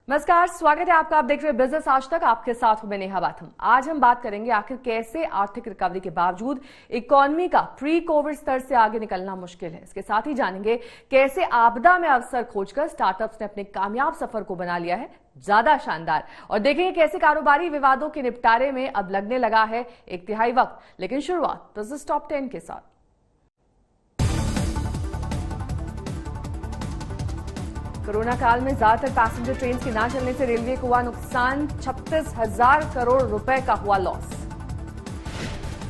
नमस्कार, स्वागत है आपका। आप देख रहे हैं बिजनेस आज तक। आपके साथ हूं मैं नेहा बाथम। आज हम बात करेंगे आखिर कैसे आर्थिक रिकवरी के बावजूद इकोनॉमी का प्री कोविड स्तर से आगे निकलना मुश्किल है। इसके साथ ही जानेंगे कैसे आपदा में अवसर खोजकर स्टार्टअप्स ने अपने कामयाब सफर को बना लिया है ज्यादा शानदार, और देखेंगे कैसे कारोबारी विवादों के निपटारे में अब लगने लगा है एक तिहाई वक्त। लेकिन शुरुआत बिजनेस टॉप 10 के साथ। कोरोना काल में ज्यादातर पैसेंजर ट्रेन के ना चलने से रेलवे को हुआ नुकसान। 36,000 करोड़ रुपए का हुआ लॉस।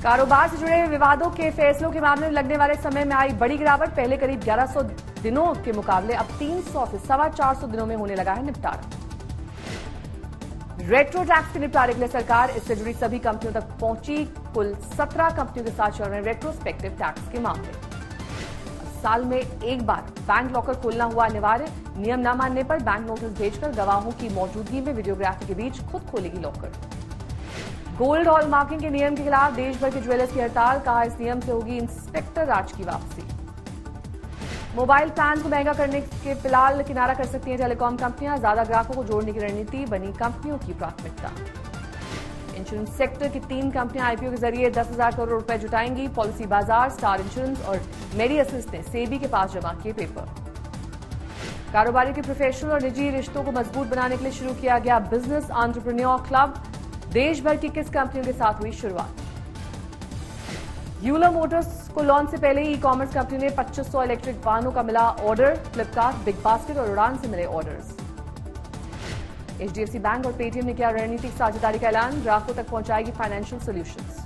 कारोबार से जुड़े विवादों के फैसलों के मामले में लगने वाले समय में आई बड़ी गिरावट। पहले करीब 1100 दिनों के मुकाबले अब 300 से 450 दिनों में होने लगा है निपटारा। रेट्रो टैक्स के निपटारे के लिए सरकार इससे जुड़ी सभी कंपनियों तक पहुंची। कुल 17 कंपनियों के साथ चल रहे रेट्रोस्पेक्टिव टैक्स के मामले। साल में एक बार बैंक लॉकर खोलना हुआ अनिवार्य। नियम न मानने पर बैंक नोटिस भेजकर गवाहों की मौजूदगी में वीडियोग्राफी के बीच खुद खोलेगी लॉकर। गोल्ड हॉलमार्किंग के नियम के खिलाफ देश भर के ज्वेलर्स की हड़ताल। कहा इस नियम से होगी इंस्पेक्टर राज की वापसी। मोबाइल प्लान को महंगा करने के फिलहाल किनारा कर सकती हैं टेलीकॉम कंपनियां। ज्यादा ग्राहकों को जोड़ने की रणनीति बनी कंपनियों की प्राथमिकता। इंश्योरेंस सेक्टर की 3 कंपनियां आईपीओ के जरिए 10,000 करोड़ रुपए जुटाएंगी। पॉलिसी बाजार, स्टार इंश्योरेंस और मेडी असिस्ट ने सेबी के पास जमा किए पेपर। कारोबारी के प्रोफेशनल और निजी रिश्तों को मजबूत बनाने के लिए शुरू किया गया बिजनेस एंटरप्रेन्योर क्लब। देश भर की 21 कंपनियों के साथ हुई शुरुआत। यूलर मोटर्स को लॉन्च से पहले ही ई कॉमर्स कंपनी ने 2500 इलेक्ट्रिक वाहनों का मिला ऑर्डर। फ्लिपकार्ट, बिग बास्केट और उड़ान से मिले ऑर्डर्स। एचडीएफसी बैंक और पेटीएम ने किया रणनीतिक साझेदारी का ऐलान। ग्राहकों तक पहुंचाएगी फाइनेंशियल सॉल्यूशंस।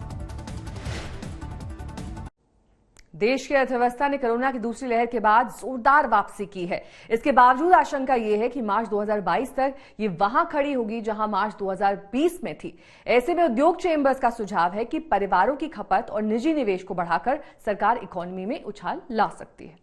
देश की अर्थव्यवस्था ने कोरोना की दूसरी लहर के बाद जोरदार वापसी की है। इसके बावजूद आशंका यह है कि मार्च 2022 तक ये वहां खड़ी होगी जहां मार्च 2020 में थी। ऐसे में उद्योग चेंबर्स का सुझाव है कि परिवारों की खपत और निजी निवेश को बढ़ाकर सरकार इकोनॉमी में उछाल ला सकती है।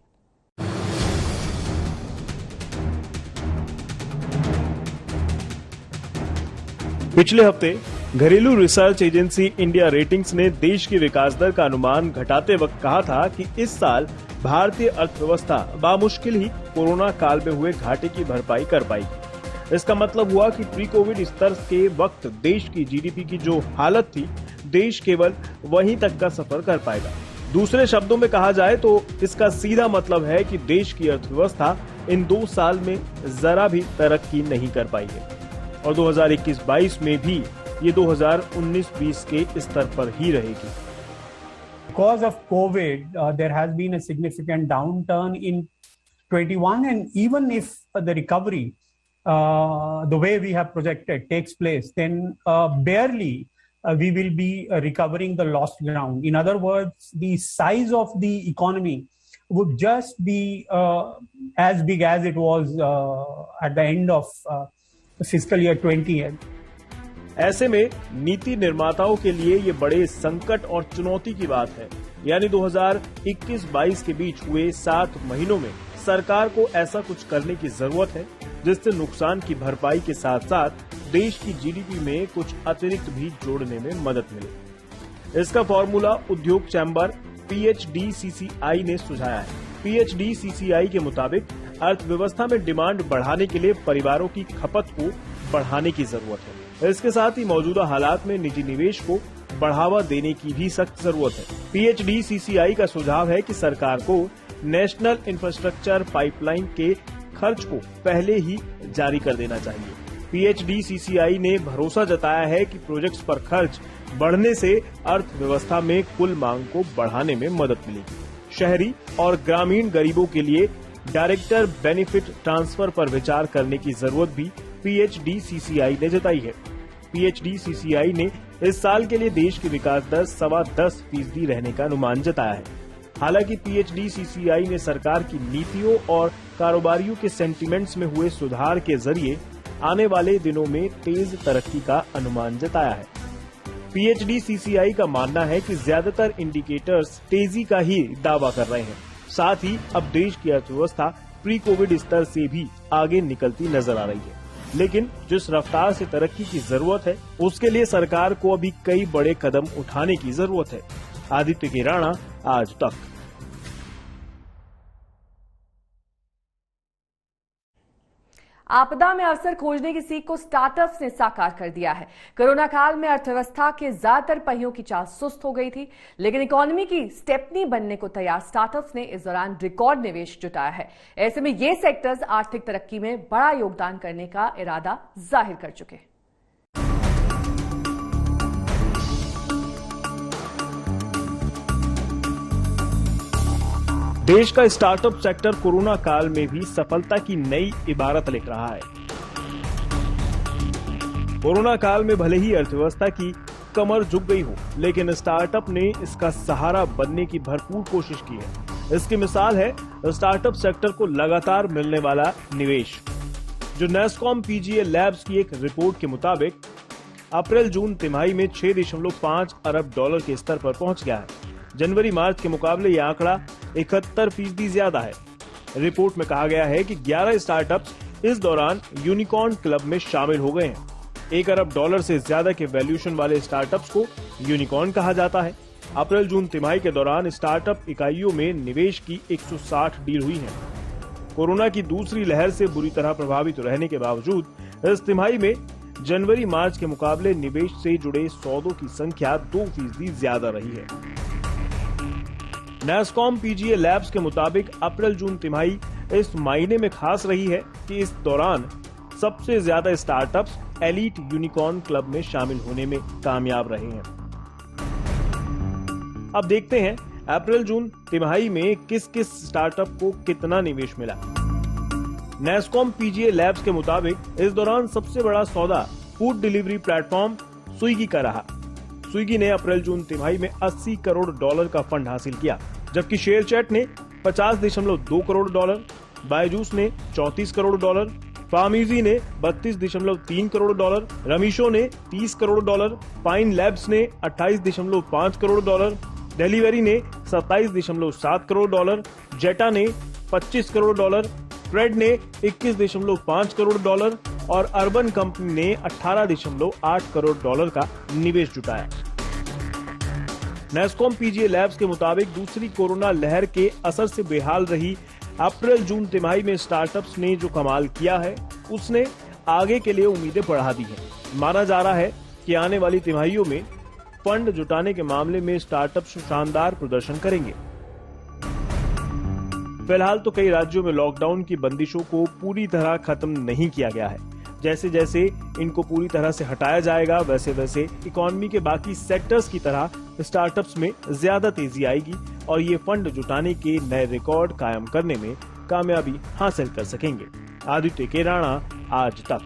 पिछले हफ्ते घरेलू रिसर्च एजेंसी इंडिया रेटिंग्स ने देश की विकास दर का अनुमान घटाते वक्त कहा था कि इस साल भारतीय अर्थव्यवस्था बामुश्किल ही कोरोना काल में हुए घाटे की भरपाई कर पाएगी। इसका मतलब हुआ कि प्री कोविड स्तर के वक्त देश की जीडीपी की जो हालत थी, देश केवल वहीं तक का सफर कर पाएगा। दूसरे शब्दों में कहा जाए तो इसका सीधा मतलब है कि देश की अर्थव्यवस्था इन 2 साल में जरा भी तरक्की नहीं कर पाई है और 2021-22 में भी ये 2019-20 के स्तर पर ही रहेगी। Because of COVID, there has been a significant downturn in 21, and even if the recovery, the way we have projected, takes place, then barely we will be recovering the lost ground. In other words, the size of the economy would just be as big as it was at the end of fiscal year 20. ऐसे में नीति निर्माताओं के लिए ये बड़े संकट और चुनौती की बात है। यानी 2021-22 के बीच हुए 7 महीनों में सरकार को ऐसा कुछ करने की जरूरत है जिससे नुकसान की भरपाई के साथ साथ देश की जीडीपी में कुछ अतिरिक्त भी जोड़ने में मदद मिले। इसका फॉर्मूला उद्योग चैम्बर PHDCCI ने सुझाया है। PHDCCI के मुताबिक अर्थव्यवस्था में डिमांड बढ़ाने के लिए परिवारों की खपत को बढ़ाने की जरूरत है। इसके साथ ही मौजूदा हालात में निजी निवेश को बढ़ावा देने की भी सख्त जरूरत है। PHDCCI का सुझाव है कि सरकार को नेशनल इंफ्रास्ट्रक्चर पाइपलाइन के खर्च को पहले ही जारी कर देना चाहिए। PHDCCI ने भरोसा जताया है कि प्रोजेक्ट्स पर खर्च बढ़ने से अर्थव्यवस्था में कुल मांग को बढ़ाने में मदद मिलेगी। शहरी और ग्रामीण गरीबों के लिए डायरेक्टर बेनिफिट ट्रांसफर पर विचार करने की जरूरत भी PHDCCI ने जताई है। PHDCCI ने इस साल के लिए देश की विकास दर 10.25% रहने का अनुमान जताया है। हालांकि PHDCCI ने सरकार की नीतियों और कारोबारियों के सेंटिमेंट्स में हुए सुधार के जरिए आने वाले दिनों में तेज तरक्की का अनुमान जताया है। PHDCCI का मानना है कि ज्यादातर इंडिकेटर्स तेजी का ही दावा कर रहे हैं। साथ ही अब देश की अर्थव्यवस्था प्री कोविड स्तर से भी आगे निकलती नजर आ रही है। लेकिन जिस रफ्तार से तरक्की की जरूरत है, उसके लिए सरकार को अभी कई बड़े कदम उठाने की जरूरत है। आदित्य के राणा, आज तक। आपदा में अवसर खोजने की सीख को स्टार्टअप्स ने साकार कर दिया है। कोरोना काल में अर्थव्यवस्था के ज्यादातर पहियों की चाल सुस्त हो गई थी, लेकिन इकोनॉमी की स्टेपनी बनने को तैयार स्टार्टअप्स ने इस दौरान रिकॉर्ड निवेश जुटाया है। ऐसे में ये सेक्टर्स आर्थिक तरक्की में बड़ा योगदान करने का इरादा जाहिर कर चुके हैं। देश का स्टार्टअप सेक्टर कोरोना काल में भी सफलता की नई इबारत लिख रहा है। कोरोना काल में भले ही अर्थव्यवस्था की कमर झुक गई हो, लेकिन स्टार्टअप ने इसका सहारा बनने की भरपूर कोशिश की है। इसकी मिसाल है स्टार्टअप सेक्टर को लगातार मिलने वाला निवेश, जो नेस्कॉम पीजीए लैब्स की एक रिपोर्ट के मुताबिक अप्रैल जून तिमाही में 6.5 अरब डॉलर के स्तर पर पहुंच गया है। जनवरी मार्च के मुकाबले यह आंकड़ा 71% ज्यादा है। रिपोर्ट में कहा गया है कि 11 स्टार्टअप्स इस दौरान यूनिकॉर्न क्लब में शामिल हो गए हैं। 1 अरब डॉलर से ज्यादा के वैल्यूएशन वाले स्टार्टअप्स को यूनिकॉर्न कहा जाता है। अप्रैल जून तिमाही के दौरान स्टार्टअप इकाइयों में निवेश की 160 डील हुई है। कोरोना की दूसरी लहर से बुरी तरह प्रभावित रहने के बावजूद इस तिमाही में जनवरी मार्च के मुकाबले निवेश से जुड़े सौदों की संख्या 2% ज्यादा रही है। नेस्कॉम पीजीए लैब्स के मुताबिक अप्रैल जून तिमाही इस मायने में खास रही है कि इस दौरान सबसे ज्यादा स्टार्टअप्स एलीट यूनिकॉर्न क्लब में शामिल होने में कामयाब रहे हैं। अब देखते हैं अप्रैल जून तिमाही में किस किस स्टार्टअप को कितना निवेश मिला। नेस्कॉम पीजीए लैब्स के मुताबिक इस दौरान सबसे बड़ा सौदा फूड डिलीवरी प्लेटफॉर्म स्विगी का रहा। स्विगी ने अप्रैल जून तिमाही में 80 करोड़ डॉलर का फंड हासिल किया, जबकि शेयरचैट ने 50.2 करोड़ डॉलर, बायजूस ने 34 करोड़ डॉलर, फार्मीजी ने 32.3 करोड़ डॉलर, रमीशो ने 30 करोड़ डॉलर, पाइन लैब्स ने 28.5 करोड़ डॉलर, डिलीवरी ने 27.7 करोड़ डॉलर, जेटा ने 25 करोड़ डॉलर, ट्रेड ने 21.5 करोड़ डॉलर और अर्बन कंपनी ने 18.8 करोड़ डॉलर का निवेश जुटाया। नेस्कॉम पीजीए लैब्स के मुताबिक दूसरी कोरोना लहर के असर से बेहाल रही अप्रैल जून तिमाही में स्टार्टअप्स ने जो कमाल किया है, उसने आगे के लिए उम्मीदें बढ़ा दी हैं। माना जा रहा है कि आने वाली तिमाहियों में फंड जुटाने के मामले में स्टार्टअप्स शानदार प्रदर्शन करेंगे। फिलहाल तो कई राज्यों में लॉकडाउन की बंदिशों को पूरी तरह खत्म नहीं किया गया है। जैसे जैसे इनको पूरी तरह से हटाया जाएगा, वैसे वैसे इकोनॉमी के बाकी सेक्टर्स की तरह स्टार्टअप्स में ज्यादा तेजी आएगी और ये फंड जुटाने के नए रिकॉर्ड कायम करने में कामयाबी हासिल कर सकेंगे। आदित्य केराणा, आज तक।